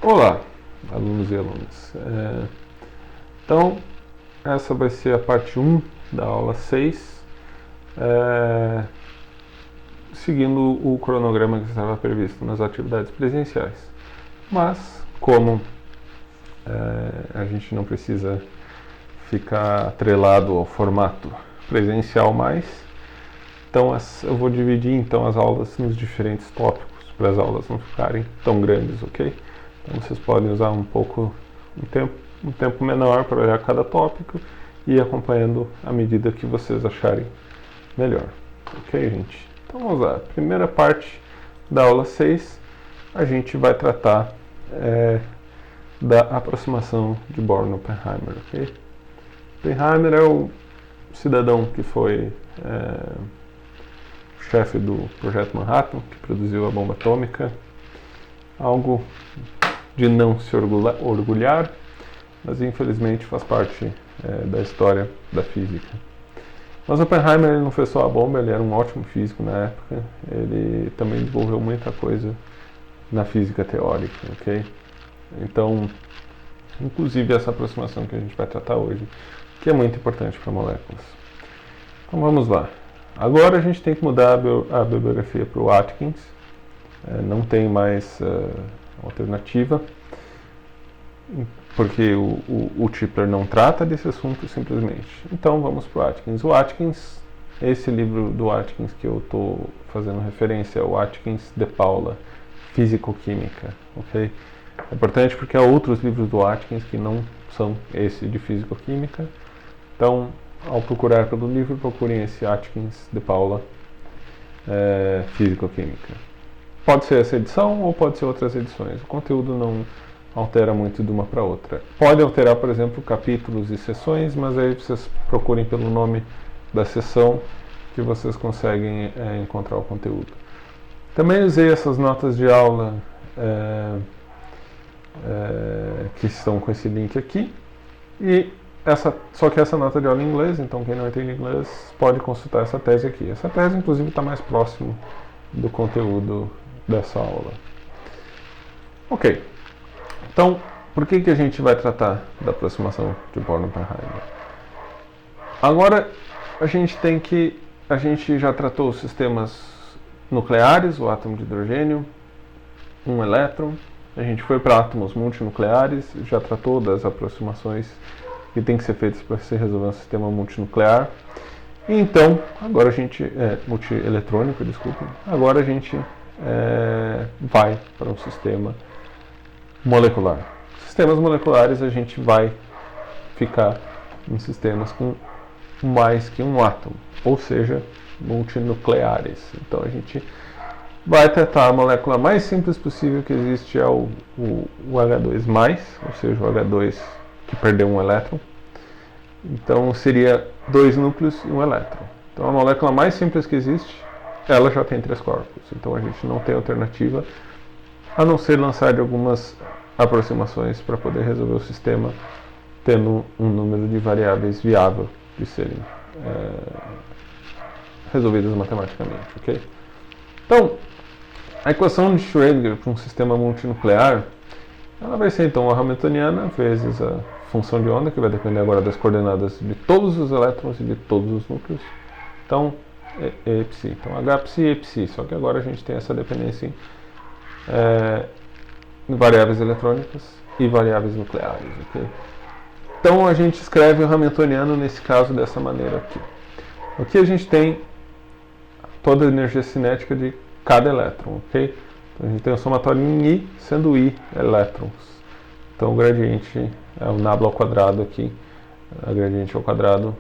Olá, alunos e alunas. Então, essa vai ser a parte 1 da aula 6, seguindo o cronograma que estava previsto nas atividades presenciais. Mas, como a gente não precisa ficar atrelado ao formato presencial mais, então eu vou dividir então as aulas nos diferentes tópicos, para as aulas não ficarem tão grandes, ok? Então vocês podem usar um tempo menor para olhar cada tópico e ir acompanhando à medida que vocês acharem melhor. Ok, gente? Então vamos lá. Primeira parte da aula 6, a gente vai tratar da aproximação de Born-Oppenheimer, ok? Oppenheimer é o cidadão que foi chefe do Projeto Manhattan, que produziu a bomba atômica. Algo de não se orgulhar, mas infelizmente faz parte da história da física. Mas Oppenheimer ele não fez só a bomba, ele era um ótimo físico na época, ele também desenvolveu muita coisa na física teórica, ok? Então, inclusive essa aproximação que a gente vai tratar hoje, que é muito importante para moléculas. Então vamos lá. Agora a gente tem que mudar a bibliografia para o Atkins, não tem mais alternativa, porque o Tipler não trata desse assunto simplesmente. Então vamos para o Atkins. O Atkins, esse livro do Atkins que eu estou fazendo referência é o Atkins de Paula, Físico-Química, ok? É importante porque há outros livros do Atkins que não são esse de Físico-Química. Então, ao procurar pelo livro, procurem esse Atkins de Paula, Físico-Química. Pode ser essa edição ou pode ser outras edições. O conteúdo não altera muito de uma para outra. Pode alterar, por exemplo, capítulos e sessões, mas aí vocês procurem pelo nome da sessão que vocês conseguem encontrar o conteúdo. Também usei essas notas de aula que estão com esse link aqui. Só que essa nota de aula em inglês, então quem não entende inglês pode consultar essa tese aqui. Essa tese, inclusive, está mais próximo do conteúdo dessa aula. Ok, então por que a gente vai tratar da aproximação de Born-Oppenheimer? Agora a gente já tratou os sistemas nucleares, o átomo de hidrogênio, um elétron, a gente foi para átomos multinucleares, já tratou das aproximações que tem que ser feitas para se resolver um sistema multinuclear. E então, agora a gente multieletrônico, desculpa. Agora a gente vai para um sistema molecular. Sistemas moleculares a gente vai ficar em sistemas com mais que um átomo, ou seja, multinucleares. Então a gente vai tratar a molécula mais simples possível que existe é o H2+, ou seja, o H2 que perdeu um elétron. Então seria 2 núcleos e um elétron. Então a molécula mais simples que existe, ela já tem 3 corpos. Então a gente não tem alternativa a não ser lançar de algumas aproximações para poder resolver o sistema tendo um número de variáveis viável de serem resolvidas matematicamente, ok? Então, a equação de Schrödinger para um sistema multinuclear, ela vai ser então a hamiltoniana vezes a função de onda, que vai depender agora das coordenadas de todos os elétrons e de todos os núcleos. Então, psi. Então, H psi e psi, só que agora a gente tem essa dependência em variáveis eletrônicas e variáveis nucleares, ok? Então, a gente escreve o hamiltoniano nesse caso dessa maneira aqui. Aqui a gente tem toda a energia cinética de cada elétron, ok? Então, a gente tem o somatório em I, sendo I elétrons. Então o gradiente é o nabla ao quadrado aqui, a gradiente ao quadrado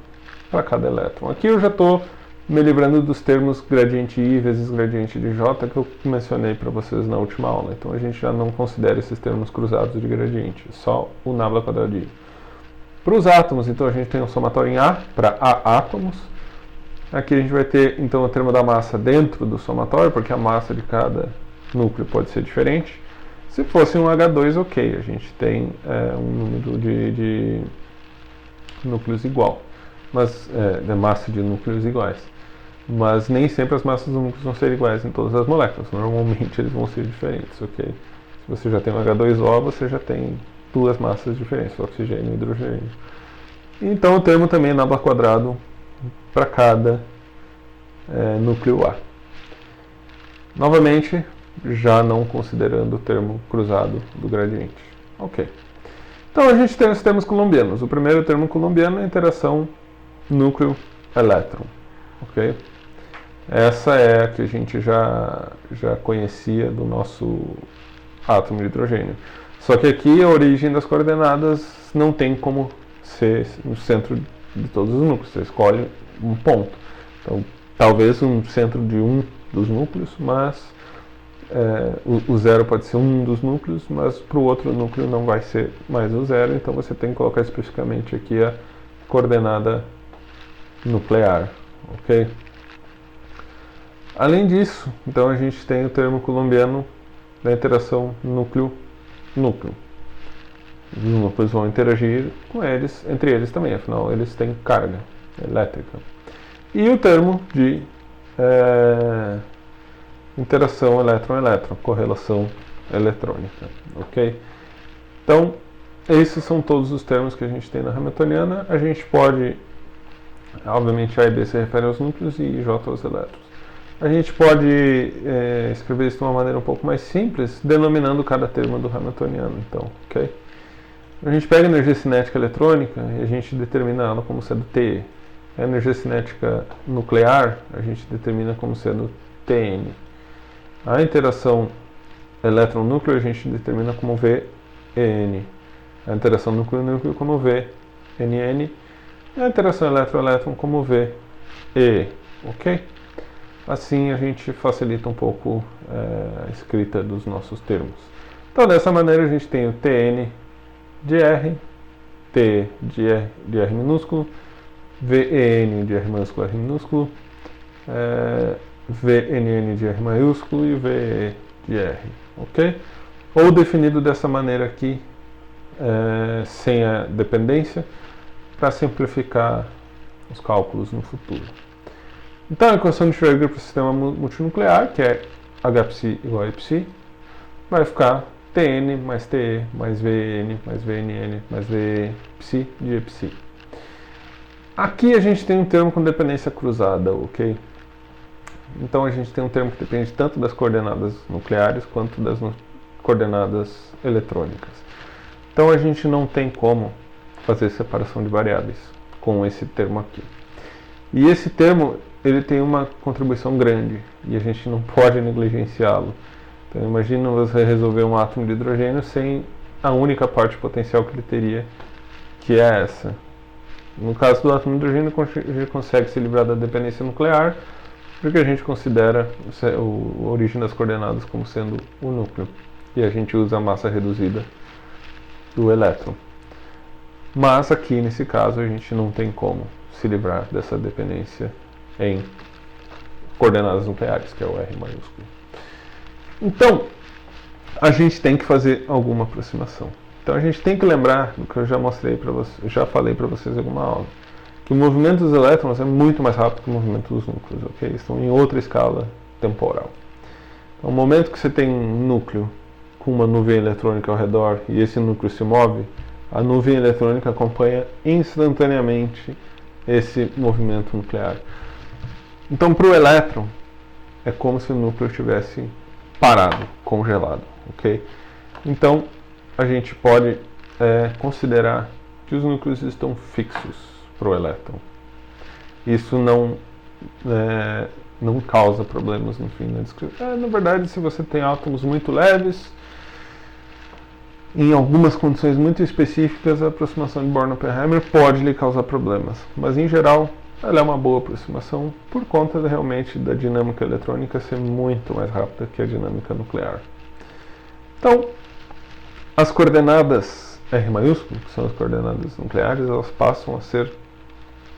para cada elétron. Aqui eu já estou me livrando dos termos gradiente I vezes gradiente de J que eu mencionei para vocês na última aula. Então a gente já não considera esses termos cruzados de gradiente, só o nabla ao quadrado de I. Para os átomos, então a gente tem um somatório em A para A átomos. Aqui a gente vai ter então o termo da massa dentro do somatório, porque a massa de cada núcleo pode ser diferente. Se fosse um H2, ok, a gente tem um número de núcleos igual, mas de massa de núcleos iguais. Mas nem sempre as massas dos núcleos vão ser iguais em todas as moléculas, normalmente eles vão ser diferentes, ok? Se você já tem um H2O, você já tem duas massas diferentes, oxigênio e hidrogênio. Então o termo também é nabla quadrado para cada núcleo A. Novamente, já não considerando o termo cruzado do gradiente. Ok. Então a gente tem os termos colombianos. O primeiro termo colombiano é a interação núcleo-elétron. Ok? Essa é a que a gente já conhecia do nosso átomo de hidrogênio. Só que aqui a origem das coordenadas não tem como ser no centro de todos os núcleos. Você escolhe um ponto. Então, talvez um centro de um dos núcleos, mas o zero pode ser um dos núcleos, mas para o outro núcleo não vai ser mais o zero. Então você tem que colocar especificamente aqui a coordenada nuclear. Ok? Além disso, então a gente tem o termo colombiano da interação núcleo-núcleo. Os núcleos vão interagir com eles, entre eles também, afinal eles têm carga elétrica. E o termo de interação elétron-elétron, correlação eletrônica. Ok? Então, esses são todos os termos que a gente tem na Hamiltoniana. A gente pode, obviamente, A e B se referem aos núcleos e J aos elétrons. A gente pode escrever isso de uma maneira um pouco mais simples, denominando cada termo do Hamiltoniano. Então, ok? A gente pega a energia cinética eletrônica e a gente determina ela como sendo TE. A energia cinética nuclear a gente determina como sendo TN. A interação elétron-núcleo a gente determina como VN. A interação núcleo-núcleo como VNN. E a interação elétron-elétron como VE. Ok? Assim a gente facilita um pouco a escrita dos nossos termos. Então dessa maneira a gente tem o TN de R, T de R minúsculo, VEN de R maiúsculo, R minúsculo, VNN de R maiúsculo e VE de R, ok? Ou definido dessa maneira aqui, sem a dependência, para simplificar os cálculos no futuro. Então a equação de Schrödinger para o sistema multinuclear, que é Hψ igual a Psi, vai ficar Tn mais Te mais Vn mais Vnn mais Ve Psi de Psi. Aqui a gente tem um termo com dependência cruzada, ok? Então a gente tem um termo que depende tanto das coordenadas nucleares quanto das coordenadas eletrônicas. Então a gente não tem como fazer separação de variáveis com esse termo aqui. E esse termo ele tem uma contribuição grande e a gente não pode negligenciá-lo. Então imagina você resolver um átomo de hidrogênio sem a única parte potencial que ele teria, que é essa. No caso do átomo de hidrogênio, a gente consegue se livrar da dependência nuclear, porque a gente considera a origem das coordenadas como sendo o núcleo. E a gente usa a massa reduzida do elétron. Mas aqui, nesse caso, a gente não tem como se livrar dessa dependência em coordenadas nucleares, que é o R maiúsculo. Então, a gente tem que fazer alguma aproximação. Então a gente tem que lembrar do que eu já mostrei para vocês, já falei para vocês em alguma aula, que o movimento dos elétrons é muito mais rápido que o movimento dos núcleos, ok? Estão em outra escala temporal. Então, no momento que você tem um núcleo com uma nuvem eletrônica ao redor e esse núcleo se move, a nuvem eletrônica acompanha instantaneamente esse movimento nuclear. Então, para o elétron, é como se o núcleo estivesse parado, congelado, ok? Então, a gente pode considerar que os núcleos estão fixos para o elétron. Isso não causa problemas no fim da descrição. Na verdade, se você tem átomos muito leves, em algumas condições muito específicas, a aproximação de Born-Oppenheimer pode lhe causar problemas. Mas, em geral, ela é uma boa aproximação por conta realmente da dinâmica eletrônica ser muito mais rápida que a dinâmica nuclear. Então, as coordenadas R maiúsculo, que são as coordenadas nucleares, elas passam a ser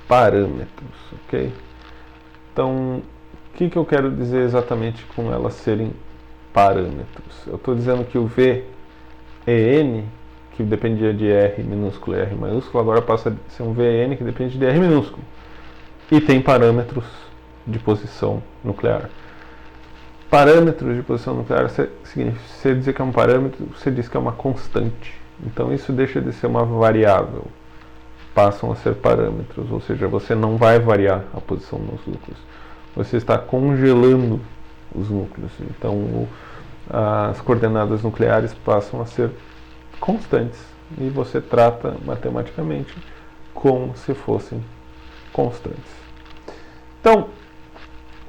parâmetros, ok? Então, o que eu quero dizer exatamente com elas serem parâmetros? Eu estou dizendo que o VEN, que dependia de R minúsculo e R maiúsculo, agora passa a ser um VN que depende de R minúsculo e tem parâmetros de posição nuclear. parâmetros de posição nuclear, você dizer que é um parâmetro, você diz que é uma constante. Então isso deixa de ser uma variável, passam a ser parâmetros, ou seja, você não vai variar a posição nos núcleos. Você está congelando os núcleos. Então as coordenadas nucleares passam a ser constantes e você trata matematicamente como se fossem constantes. Então,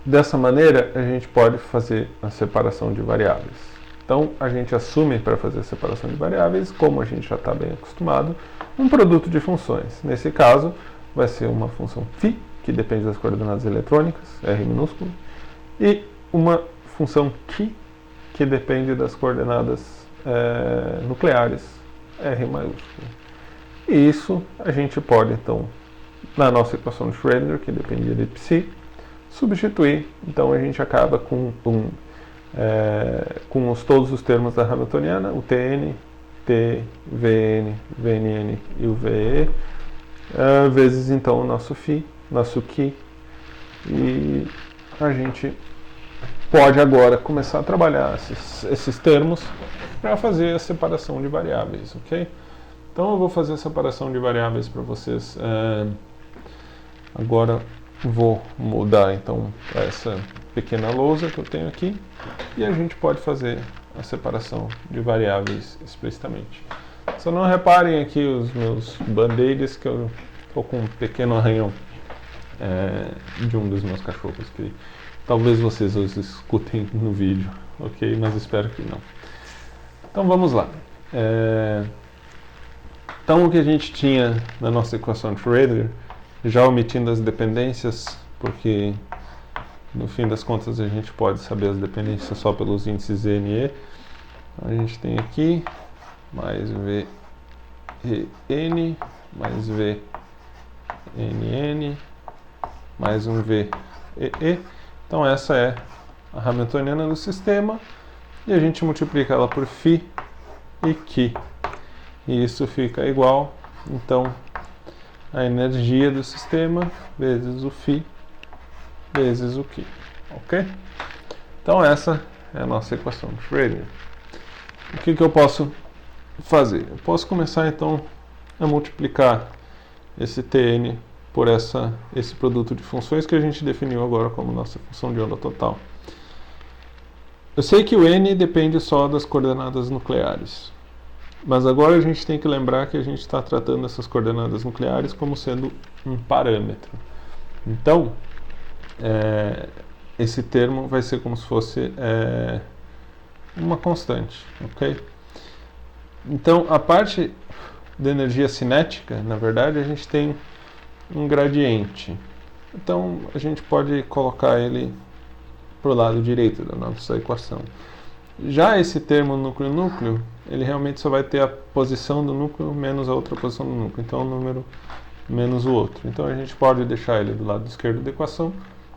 dessa maneira, a gente pode fazer a separação de variáveis. Então, a gente assume para fazer a separação de variáveis, como a gente já está bem acostumado, um produto de funções. Nesse caso, vai ser uma função φ, que depende das coordenadas eletrônicas, R minúsculo, e uma função Q, que depende das coordenadas nucleares, R maiúsculo. E isso a gente pode, então, na nossa equação de Schrödinger, que dependia de psi, substituir. Então a gente acaba com todos os termos da Hamiltoniana, o Tn, T, Vn, Vnn e o Ve, vezes então o nosso φ, nosso Q, e a gente pode agora começar a trabalhar esses termos para fazer a separação de variáveis, ok? Então eu vou fazer a separação de variáveis para vocês. Agora vou mudar então essa pequena lousa que eu tenho aqui e a gente pode fazer a separação de variáveis explicitamente. Só não reparem aqui os meus band-aids, que eu estou com um pequeno arranhão de um dos meus cachorros, que talvez vocês os escutem no vídeo, ok? Mas espero que não. Então vamos lá. Então o que a gente tinha na nossa equação de Schrödinger, já omitindo as dependências, porque no fim das contas a gente pode saber as dependências só pelos índices N e E. A gente tem aqui mais VN, mais VNN, mais um VEE. Então essa é a Hamiltoniana do sistema e a gente multiplica ela por φ e Q. E isso fica igual, então, a energia do sistema vezes o φ vezes o Q, ok? Então essa é a nossa equação de Schrödinger. O que eu posso fazer? Eu posso começar então a multiplicar esse Tn por esse produto de funções que a gente definiu agora como nossa função de onda total. Eu sei que o N depende só das coordenadas nucleares. Mas agora a gente tem que lembrar que a gente está tratando essas coordenadas nucleares como sendo um parâmetro. Então, esse termo vai ser como se fosse uma constante, ok? Então, a parte da energia cinética, na verdade, a gente tem um gradiente. Então, a gente pode colocar ele para o lado direito da nossa equação. Já esse termo núcleo-núcleo, ele realmente só vai ter a posição do núcleo menos a outra posição do núcleo. Então, o número menos o outro. Então, a gente pode deixar ele do lado esquerdo da equação,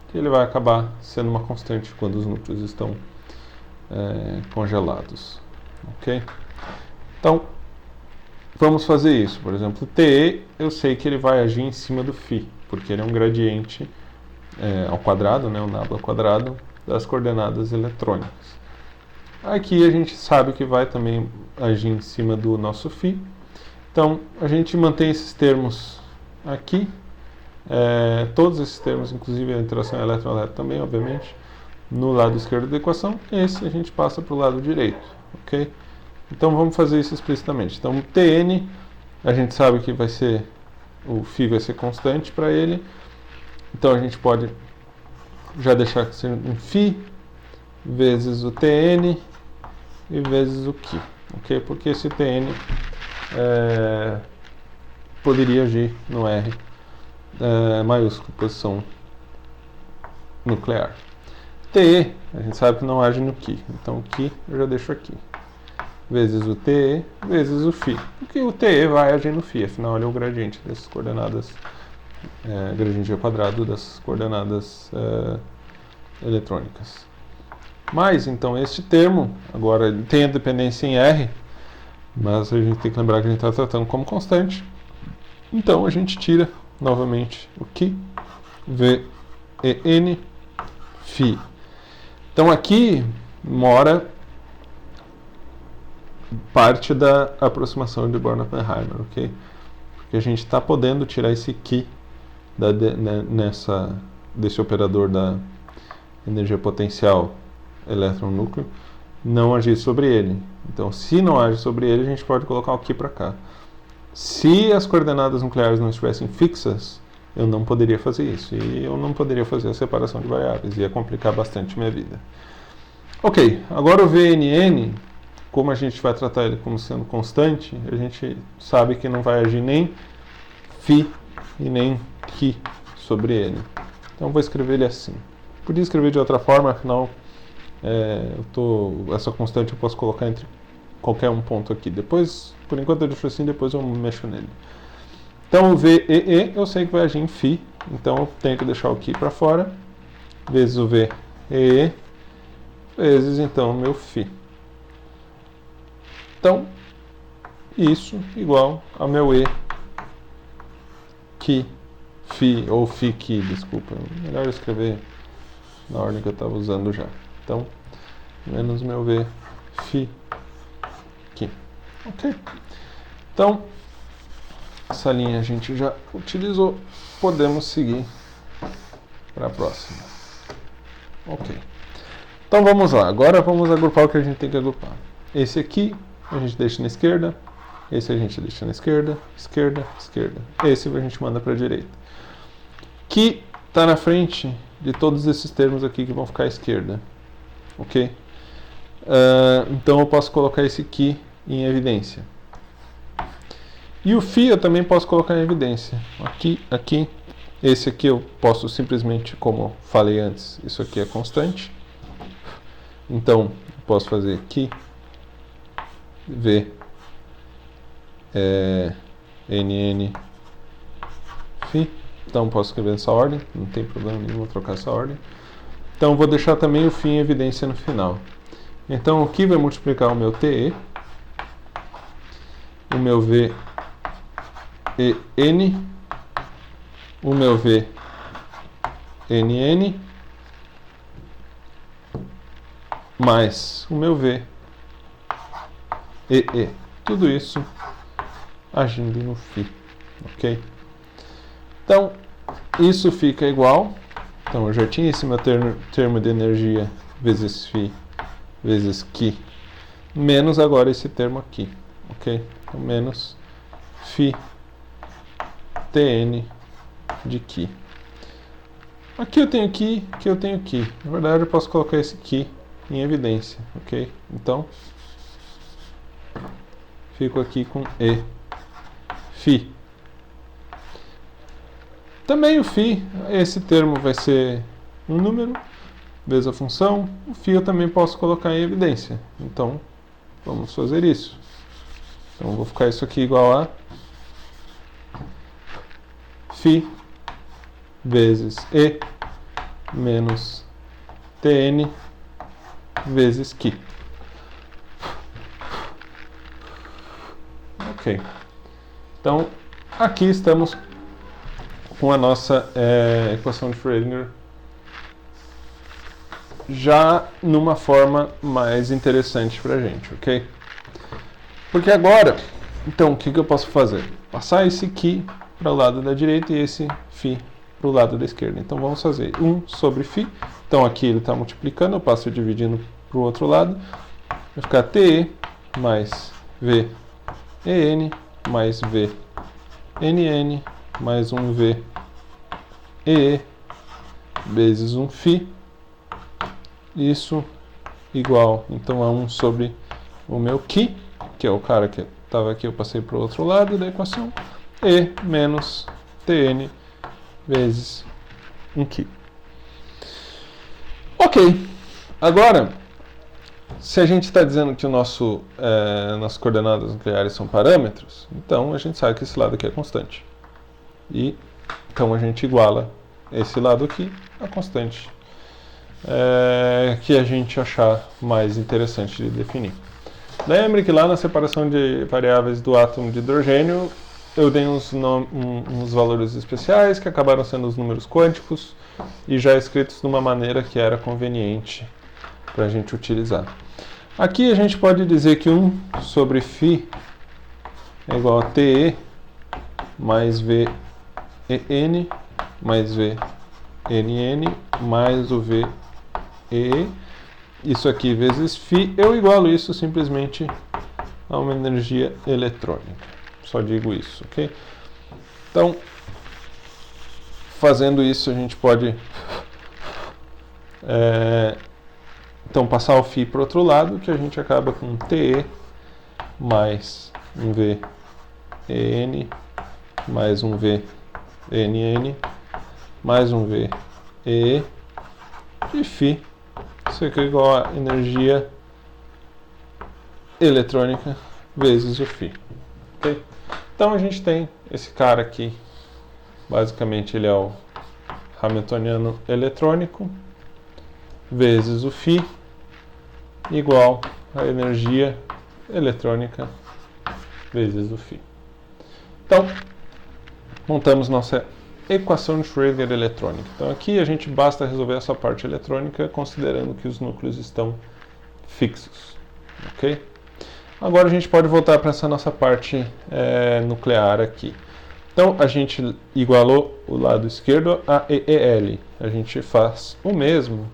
que ele vai acabar sendo uma constante quando os núcleos estão congelados. Ok? Então, vamos fazer isso. Por exemplo, TE, eu sei que ele vai agir em cima do φ, porque ele é um gradiente ao quadrado, né, um nabla ao quadrado, das coordenadas eletrônicas. Aqui a gente sabe que vai também agir em cima do nosso φ. Então, a gente mantém esses termos aqui, todos esses termos, inclusive a interação elétron-elétron também, obviamente, no lado esquerdo da equação. Esse a gente passa para o lado direito, ok? Então, vamos fazer isso explicitamente. Então, Tn, a gente sabe que o φ vai ser constante para ele. Então, a gente pode já deixar que seja um φ vezes o Tn e vezes o Q, ok? Porque esse Tn poderia agir no R maiúsculo, posição nuclear. Te, a gente sabe que não age no Q, então o Q eu já deixo aqui. Vezes o Te, vezes o φ. Porque o Te vai agir no φ, afinal ele é o gradiente dessas coordenadas, gradiente ao quadrado das coordenadas eletrônicas. Mas, então, este termo, agora tem a dependência em R, mas a gente tem que lembrar que a gente está tratando como constante. Então, a gente tira, novamente, o Q, VEN, φ. Então aqui mora parte da aproximação de Born-Oppenheimer, ok? Porque a gente está podendo tirar esse Ki desse operador da energia potencial elétron-núcleo, não agir sobre ele. Então, se não age sobre ele, a gente pode colocar o Ki para cá. Se as coordenadas nucleares não estivessem fixas, eu não poderia fazer isso. E eu não poderia fazer a separação de variáveis. Ia complicar bastante minha vida. Ok, agora o VNN, como a gente vai tratar ele como sendo constante, a gente sabe que não vai agir nem Φ e nem Ki sobre ele. Então vou escrever ele assim. Podia escrever de outra forma, afinal essa constante eu posso colocar entre qualquer um ponto aqui. Depois, por enquanto eu deixo assim, depois eu mexo nele. Então o VEE eu sei que vai agir em Φ, então eu tenho que deixar o Ki para fora, vezes o VEE, vezes então o meu Φ. Então, isso igual ao meu E, Ki, Φ, ou Φ Ki, desculpa. Melhor escrever na ordem que eu estava usando já. Então, menos meu V, Φ, Ki. Ok? Então, essa linha a gente já utilizou. Podemos seguir para a próxima. Ok. Então vamos lá. Agora vamos agrupar o que a gente tem que agrupar. Esse aqui a gente deixa na esquerda. Esse a gente deixa na esquerda, esquerda, esquerda. Esse a gente manda para a direita. Que está na frente de todos esses termos aqui que vão ficar à esquerda. Ok? Então eu posso colocar esse aqui em evidência. E o Φ eu também posso colocar em evidência. Aqui, aqui. Esse aqui eu posso simplesmente, como eu falei antes, isso aqui é constante. Então, eu posso fazer aqui, V, NN, Φ. Então, posso escrever nessa ordem, não tem problema nenhum, vou trocar essa ordem. Então, vou deixar também o Φ em evidência no final. Então, aqui vai multiplicar o meu TE, o meu VEN, o meu VNN, mais o meu VEE. Tudo isso agindo no Φ. Ok? Então, isso fica igual. Então, eu já tinha esse meu termo de energia vezes Φ vezes Ki, menos agora esse termo aqui. Ok? Então, menos Φ Tn de Ki. Aqui eu tenho Ki, aqui eu tenho Ki. Na verdade, eu posso colocar esse Ki em evidência. Ok? Então, fico aqui com E, Φ. Também o Φ, esse termo vai ser um número, vezes a função. O Φ eu também posso colocar em evidência. Então, vamos fazer isso. Então, vou ficar isso aqui igual a Φ vezes E menos Tn vezes Ki. Ok. Então, aqui estamos com a nossa equação de Schrödinger já numa forma mais interessante para a gente, ok? Porque agora, então, o que eu posso fazer? Passar esse Ki para o lado da direita e esse Φ para o lado da esquerda. Então, vamos fazer 1 sobre Φ. Então, aqui ele está multiplicando, eu passo dividindo para o outro lado. Vai ficar TE mais VEN mais VNN mais um VEE vezes um Φ. Isso igual, então, a 1 sobre o meu Ki, que é o cara que estava aqui, eu passei para o outro lado da equação, E menos Tn vezes um Ki. Ok, agora, se a gente está dizendo que nossas coordenadas nucleares são parâmetros, então a gente sabe que esse lado aqui é constante. E então a gente iguala esse lado aqui à constante que a gente achar mais interessante de definir. Lembre que lá na separação de variáveis do átomo de hidrogênio, eu dei uns valores especiais que acabaram sendo os números quânticos e já escritos de uma maneira que era conveniente para a gente utilizar. Aqui a gente pode dizer que 1 sobre φ é igual a TE mais VEN mais VNN mais o VE. Isso aqui vezes φ, eu igualo isso simplesmente a uma energia eletrônica. Só digo isso, ok? Então, fazendo isso, a gente pode então passar o φ para o outro lado, que a gente acaba com TE mais um VEN mais um VNN mais um VE de φ. Isso aqui é igual a energia eletrônica vezes o φ. Okay? Então a gente tem esse cara aqui, basicamente ele é o Hamiltoniano eletrônico vezes o φ igual a energia eletrônica vezes o φ. Então, montamos nossa equação de Schrödinger eletrônica. Então aqui a gente basta resolver essa parte eletrônica considerando que os núcleos estão fixos. Ok? Agora a gente pode voltar para essa nossa parte nuclear aqui. Então a gente igualou o lado esquerdo a EEL. A gente faz o mesmo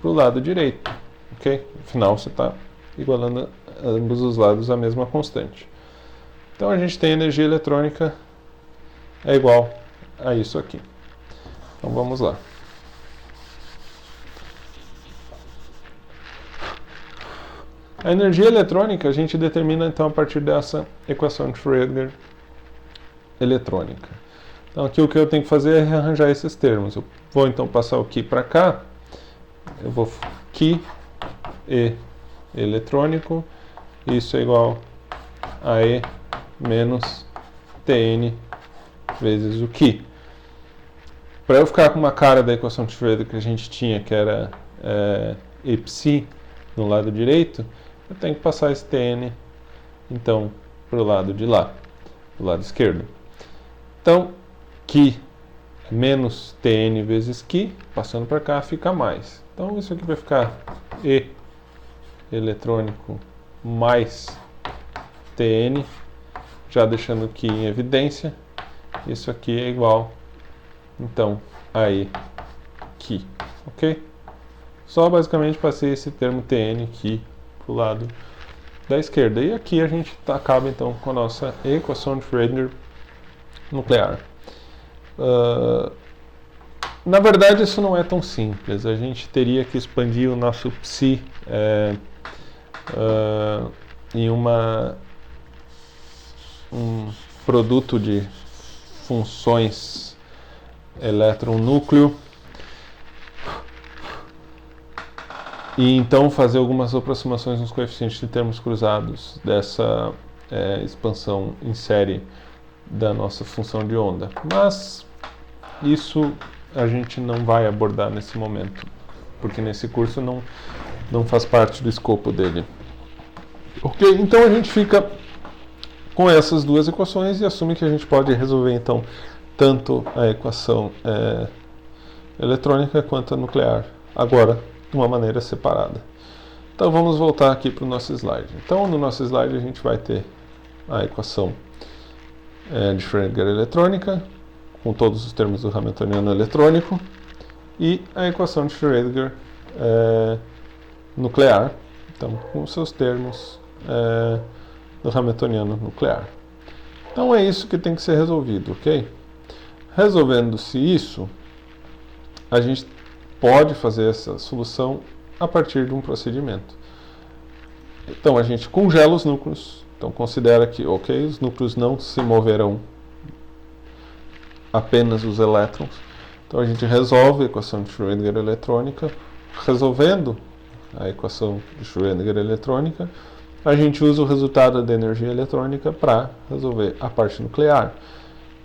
para o lado direito. Ok? Afinal você está igualando ambos os lados a mesma constante. Então a gente tem energia eletrônica é igual a isso aqui. Então vamos lá. A energia eletrônica a gente determina então a partir dessa equação de Schrödinger eletrônica. Então aqui o que eu tenho que fazer é rearranjar esses termos. Eu vou então passar o Q para cá. Eu vou Q E eletrônico. Isso é igual a E menos Tn vezes o Q. Para eu ficar com uma cara da equação de Schrödinger que a gente tinha, que era Epsi no lado direito, eu tenho que passar esse Tn, então, para o lado de lá, do lado esquerdo. Então, Q menos Tn vezes Q, passando para cá, fica mais. Então, isso aqui vai ficar E eletrônico mais Tn, já deixando Q em evidência. Isso aqui é igual, então, a E Q, ok? Só basicamente passei esse termo Tn aqui para o lado da esquerda. E aqui a gente acaba então com a nossa equação de Schrödinger nuclear. Na verdade isso não é tão simples. A gente teria que expandir o nosso psi em um produto de funções elétron-núcleo e então fazer algumas aproximações nos coeficientes de termos cruzados dessa expansão em série da nossa função de onda. Mas isso a gente não vai abordar nesse momento, porque nesse curso não faz parte do escopo dele. Ok, então a gente fica com essas duas equações e assume que a gente pode resolver então tanto a equação eletrônica quanto a nuclear, agora de uma maneira separada. Então vamos voltar aqui para o nosso slide. Então no nosso slide a gente vai ter a equação de Schrödinger eletrônica, com todos os termos do Hamiltoniano eletrônico, e a equação de Schrödinger nuclear, então com os seus termos do Hamiltoniano nuclear. Então é isso que tem que ser resolvido, ok? Resolvendo-se isso, a gente pode fazer essa solução a partir de um procedimento. Então a gente congela os núcleos, então considera que, ok, os núcleos não se moverão, apenas os elétrons. Então a gente resolve a equação de Schrödinger eletrônica. Resolvendo a equação de Schrödinger eletrônica, a gente usa o resultado da energia eletrônica para resolver a parte nuclear.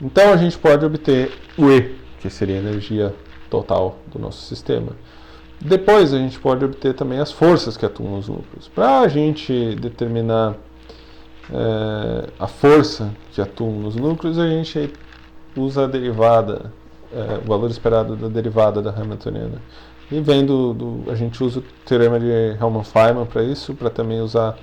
Então a gente pode obter o E, que seria a energia total do nosso sistema. Depois a gente pode obter também as forças que atuam nos núcleos. Para a gente determinar a força que atua nos núcleos, a gente usa a derivada, o valor esperado da derivada da Hamiltoniana E vem a gente usa o teorema de Hellmann-Feynman para isso, para também usar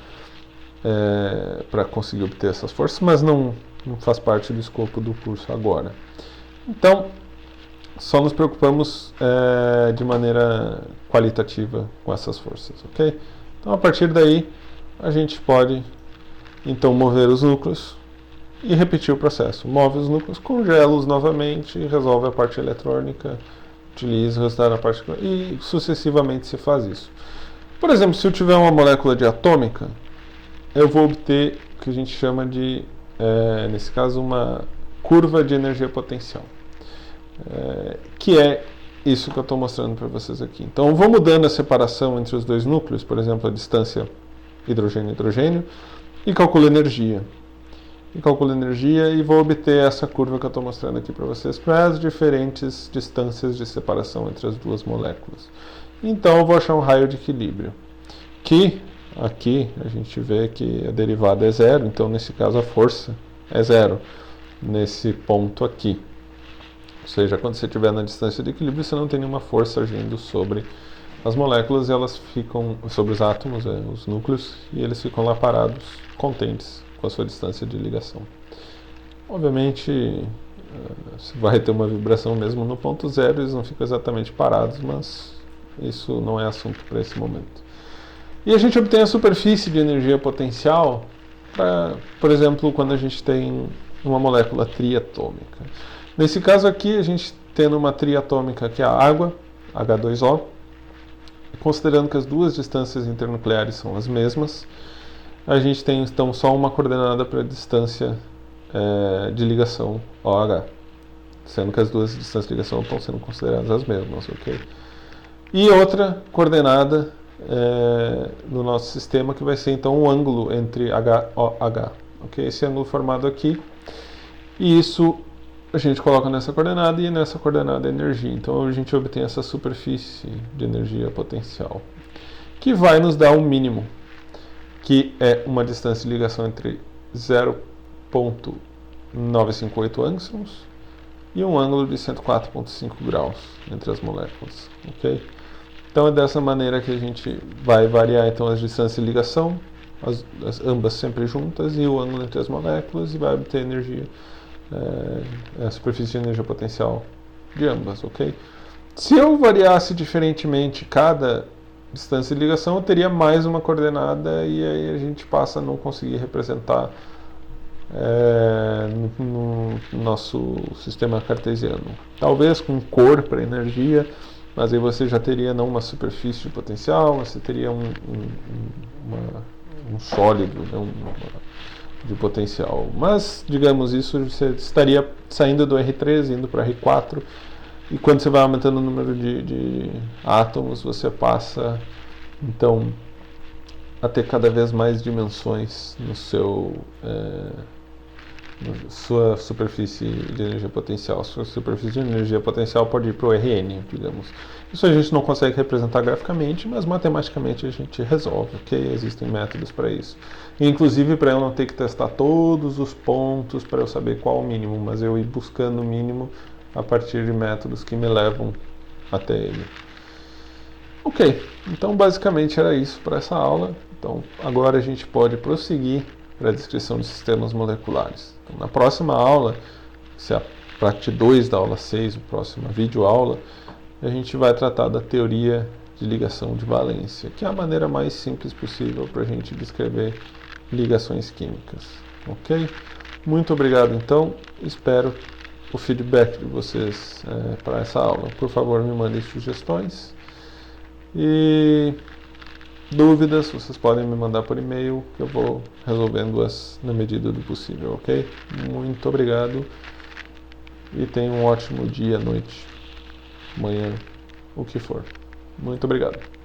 para conseguir obter essas forças, mas não faz parte do escopo do curso agora. Então, só nos preocupamos de maneira qualitativa com essas forças, ok? Então, a partir daí, a gente pode, então, mover os núcleos e repetir o processo. Move os núcleos, congela-os novamente, resolve a parte eletrônica, utiliza o resultado da parte... e sucessivamente se faz isso. Por exemplo, se eu tiver uma molécula diatômica, eu vou obter o que a gente chama de, nesse caso, uma curva de energia potencial. Que é isso que eu estou mostrando para vocês aqui. Então, eu vou mudando a separação entre os dois núcleos, por exemplo, a distância hidrogênio-hidrogênio, e calculo energia. E vou obter essa curva que eu estou mostrando aqui para vocês para as diferentes distâncias de separação entre as duas moléculas. Então, eu vou achar um raio de equilíbrio, que aqui a gente vê que a derivada é zero, então nesse caso a força é zero nesse ponto aqui. Ou seja, quando você estiver na distância de equilíbrio, você não tem nenhuma força agindo sobre as moléculas, e elas ficam sobre os átomos, os núcleos, e eles ficam lá parados, contentes com a sua distância de ligação. Obviamente, você vai ter uma vibração mesmo no ponto zero, eles não ficam exatamente parados, mas isso não é assunto para esse momento. E a gente obtém a superfície de energia potencial, por exemplo, quando a gente tem uma molécula triatômica. Nesse caso aqui, a gente tendo uma triatômica que é a água, H2O, considerando que as duas distâncias internucleares são as mesmas, a gente tem então só uma coordenada para a distância de ligação OH, sendo que as duas distâncias de ligação estão sendo consideradas as mesmas, ok? E outra coordenada no nosso sistema que vai ser então o ângulo entre HOH, ok? Esse ângulo formado aqui, e isso a gente coloca nessa coordenada, e nessa coordenada a energia. Então a gente obtém essa superfície de energia potencial, que vai nos dar um mínimo, que é uma distância de ligação entre 0,958 angstroms e um ângulo de 104,5 graus entre as moléculas, ok? Então é dessa maneira que a gente vai variar então as distâncias de ligação, ambas sempre juntas, e o ângulo entre as moléculas, e vai obter energia, a superfície de energia potencial de ambas, ok? Se eu variasse diferentemente cada distância de ligação, eu teria mais uma coordenada, e aí a gente passa a não conseguir representar no nosso sistema cartesiano. Talvez com cor para energia, mas aí você já teria não uma superfície potencial, você teria um sólido, de potencial. Mas, digamos, isso você estaria saindo do R3, indo para R4, e quando você vai aumentando o número de átomos, você passa, então, a ter cada vez mais dimensões no sua superfície de energia potencial. Sua superfície de energia potencial pode ir para o Rn, digamos. Isso a gente não consegue representar graficamente, mas matematicamente a gente resolve, ok? Existem métodos para isso. Inclusive para eu não ter que testar todos os pontos para eu saber qual o mínimo, mas eu ir buscando o mínimo a partir de métodos que me levam até ele. Ok, então basicamente era isso para essa aula. Então agora a gente pode prosseguir para a descrição de sistemas moleculares. Então, na próxima aula, se é a parte 2 da aula 6, a próxima videoaula, a gente vai tratar da teoria de ligação de valência, que é a maneira mais simples possível para a gente descrever ligações químicas. Ok? Muito obrigado, então. Espero o feedback de vocês para essa aula. Por favor, me mandem sugestões. E dúvidas, vocês podem me mandar por e-mail, que eu vou resolvendo-as na medida do possível, ok? Muito obrigado e tenham um ótimo dia, noite, manhã, o que for. Muito obrigado.